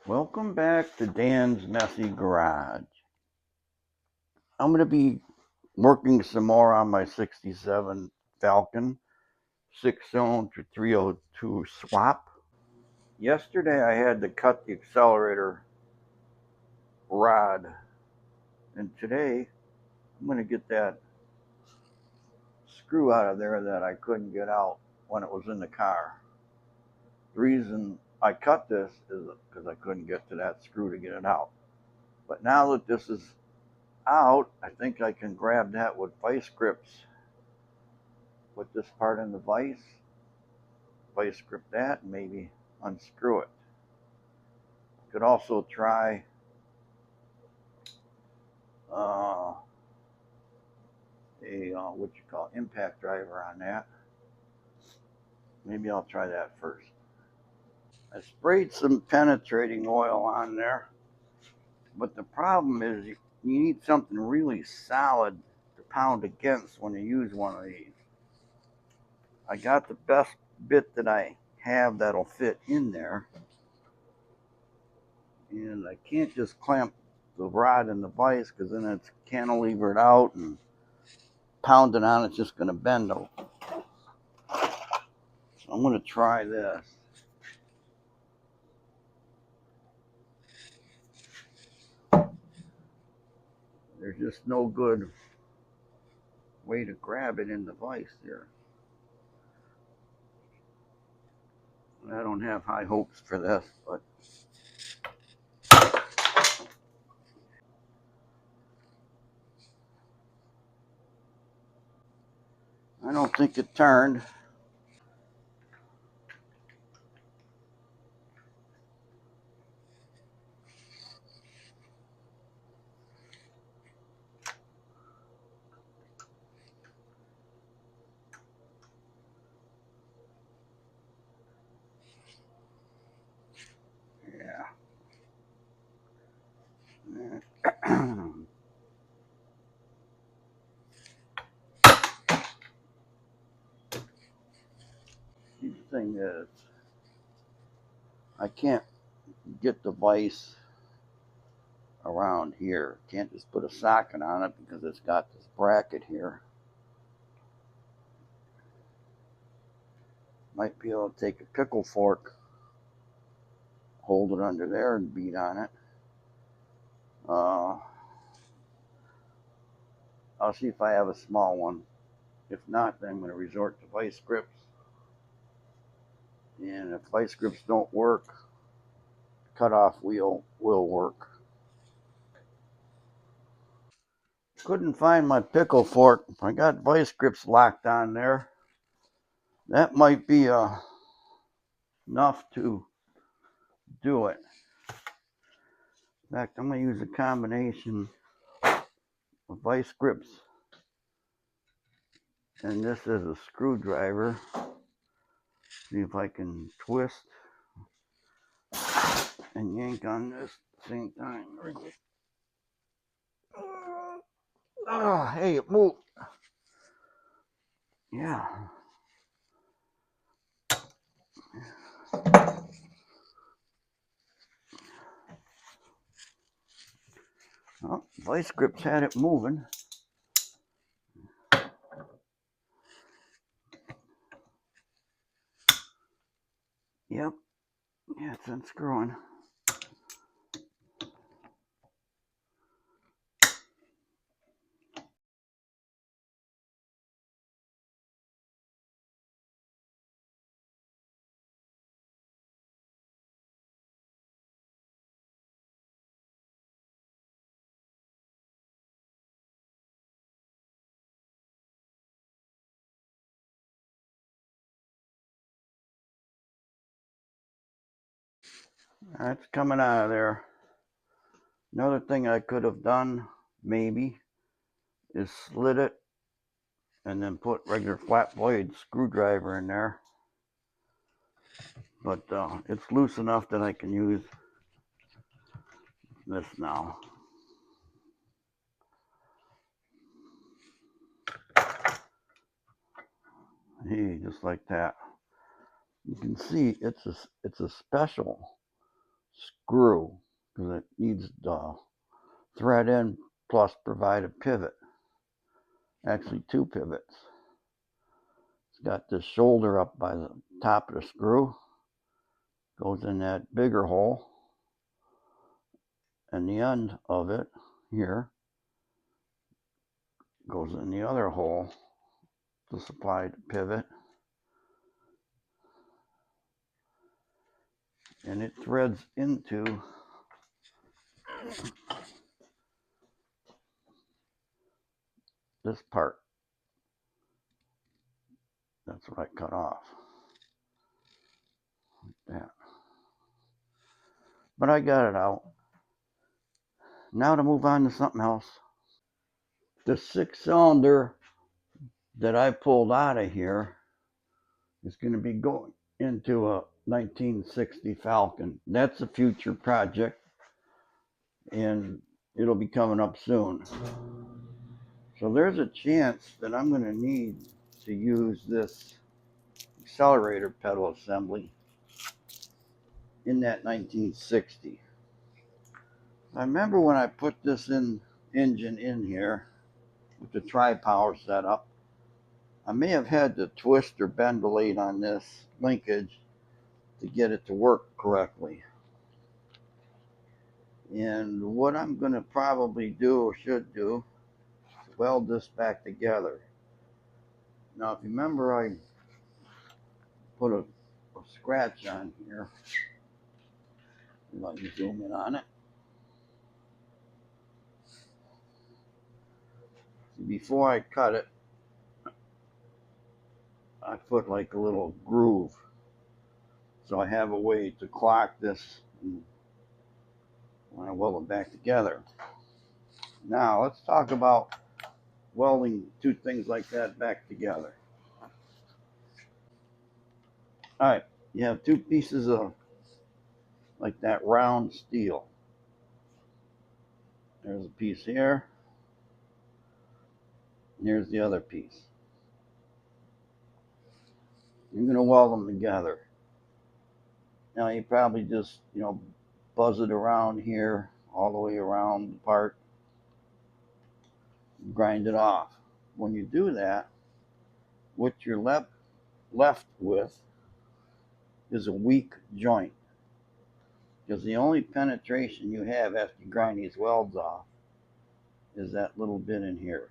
Welcome back to Dan's Messy Garage. I'm going to be working some more on my 67 Falcon 6-cylinder 302 swap. Yesterday I had to cut the accelerator rod, and today I'm going to get that screw out of there that I couldn't get out when it was in the car. The reason I cut this is because I couldn't get to that screw to get it out. But now that this is out, I think I can grab that with vice grips. Put this part in the vice grip that, and maybe unscrew it. Could also try impact driver on that. Maybe I'll try that first. I sprayed some penetrating oil on there, but the problem is you need something really solid to pound against when you use one of these. I got the best bit that I have that'll fit in there, and I can't just clamp the rod in the vise because then it's cantilevered out and pounding on it's just going to bend over. So I'm going to try this. There's just no good way to grab it in the vise there. I don't have high hopes for this, but I don't think it turned. Yeah. The thing is, I can't get the vise around here. Can't just put a socket on it because it's got this bracket here. Might be able to take a pickle fork, hold it under there and beat on it. I'll see if I have a small one. If not, then I'm going to resort to vice grips. And if vice grips don't work, cutoff wheel will work. Couldn't find my pickle fork. I got vice grips locked on there. That might be enough to do it. In fact, I'm going to use a combination of vice grips, and this is a screwdriver. See if I can twist and yank on this at the same time. Oh, hey, it moved. Yeah. Oh, vice grips had it moving. Yep. Yeah, it's unscrewing. That's coming out of there. Another thing I could have done, maybe, is slit it and then put regular flat blade screwdriver in there. But it's loose enough that I can use this now. Hey, just like that. You can see it's a special screw because it needs the thread in plus provide a pivot. Actually, two pivots. It's got this shoulder up by the top of the screw. Goes in that bigger hole. And the end of it here goes in the other hole to supply the pivot. And it threads into this part. That's what I cut off. Like that. But I got it out. Now to move on to something else. The 6-cylinder that I pulled out of here is going to be going into a 1960 Falcon. That's a future project, and it'll be coming up soon. So there's a chance that I'm going to need to use this accelerator pedal assembly in that 1960. I remember when I put this engine in here with the tri-power setup, I may have had to twist or bend the blade on this linkage to get it to work correctly. And what I'm going to probably do or should do is weld this back together. Now, if you remember, I put a scratch on here. Let me zoom in on it. Before I cut it, I put like a little groove. So I have a way to clock this when I weld it back together. Now, let's talk about welding two things like that back together. All right, you have two pieces of like that round steel. There's a piece here, and here's the other piece. You're going to weld them together. Now you probably just, buzz it around here, all the way around the part, grind it off. When you do that, what you're left with is a weak joint. Because the only penetration you have after you grind these welds off is that little bit in here.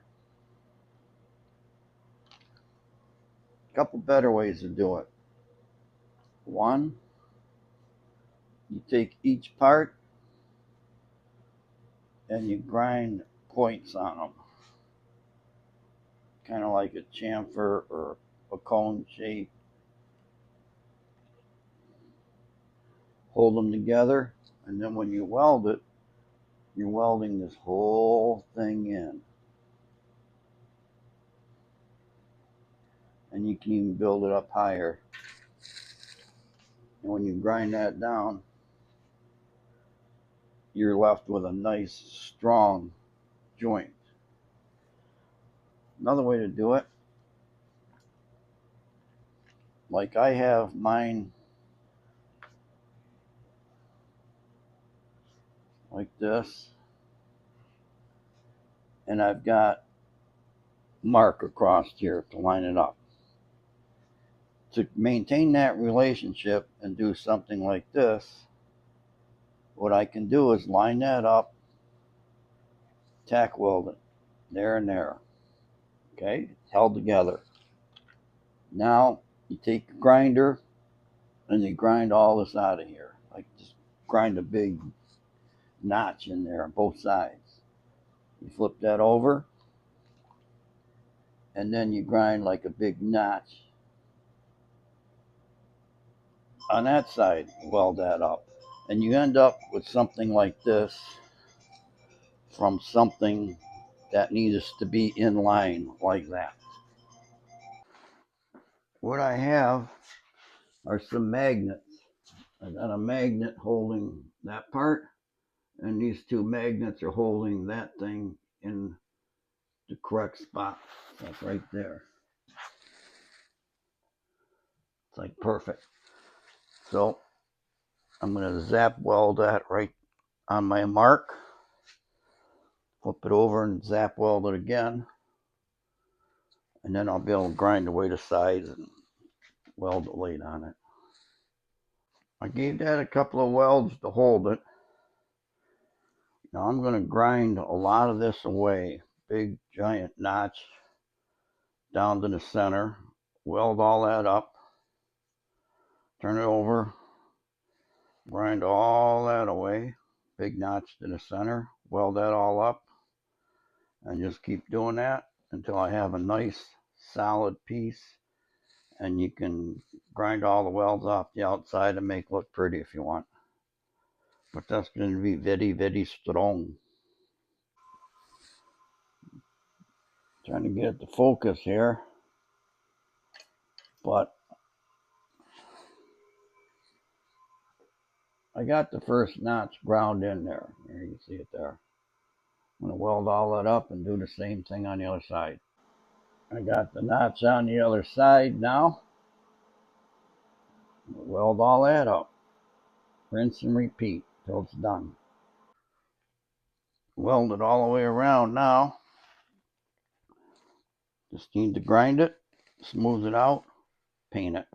A couple better ways to do it. One, you take each part and you grind points on them. Kind of like a chamfer or a cone shape. Hold them together, and then when you weld it, you're welding this whole thing in. And you can even build it up higher. And when you grind that down, you're left with a nice, strong joint. Another way to do it, like I have mine like this, and I've got mark across here to line it up. To maintain that relationship and do something like this, what I can do is line that up, tack weld it there and there. Okay, it's held together. Now you take a grinder and you grind all this out of here. Like just grind a big notch in there on both sides. You flip that over, and then you grind like a big notch on that side. Weld that up, and you end up with something like this from something that needs to be in line like that. What I have are some magnets. I got a magnet holding that part, and these two magnets are holding that thing in the correct spot. That's right there. It's like perfect. So I'm going to zap weld that right on my mark. Flip it over and zap weld it again. And then I'll be able to grind away the sides and weld the late on it. I gave that a couple of welds to hold it. Now I'm going to grind a lot of this away. Big giant notch down to the center. Weld all that up. Turn it over. Grind all that away. Big notch to the center. Weld that all up. And just keep doing that until I have a nice solid piece. And you can grind all the welds off the outside and make it look pretty if you want. But that's going to be very strong. Trying to get it to focus here. But I got the first notch ground in there. There you can see it there. I'm going to weld all that up and do the same thing on the other side. I got the notch on the other side now. Weld all that up. Rinse and repeat till it's done. Weld it all the way around now. Just need to grind it, smooth it out, paint it.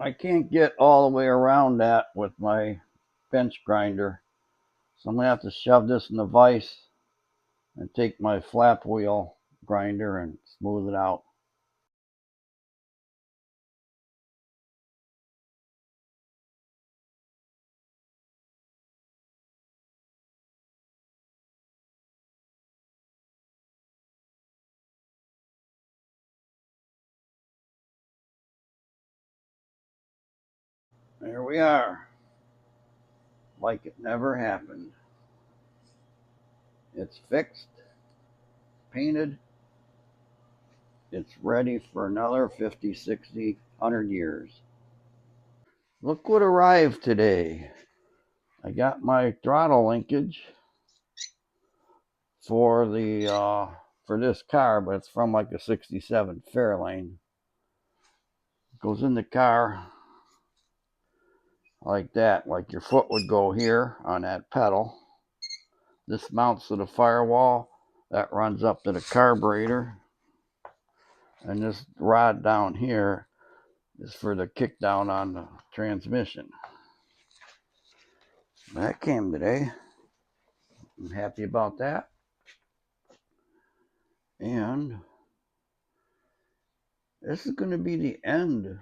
I can't get all the way around that with my bench grinder, so I'm going to have to shove this in the vise and take my flap wheel grinder and smooth it out. There we are. Like it never happened. It's fixed, painted. It's ready for another 50, 60, 100 years. Look what arrived today. I got my throttle linkage for this car, but it's from like a 67 Fairlane. Goes in the car like that, like your foot would go here on that pedal. This mounts to the firewall. That runs up to the carburetor. And this rod down here is for the kick down on the transmission. That came today. I'm happy about that. And this is going to be the end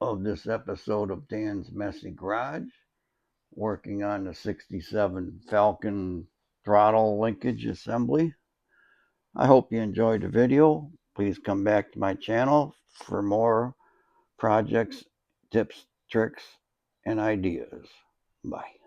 of this episode of Dan's Messy Garage, working on the 67 Falcon throttle linkage assembly. I hope you enjoyed the video. Please come back to my channel for more projects, tips, tricks, and ideas. Bye.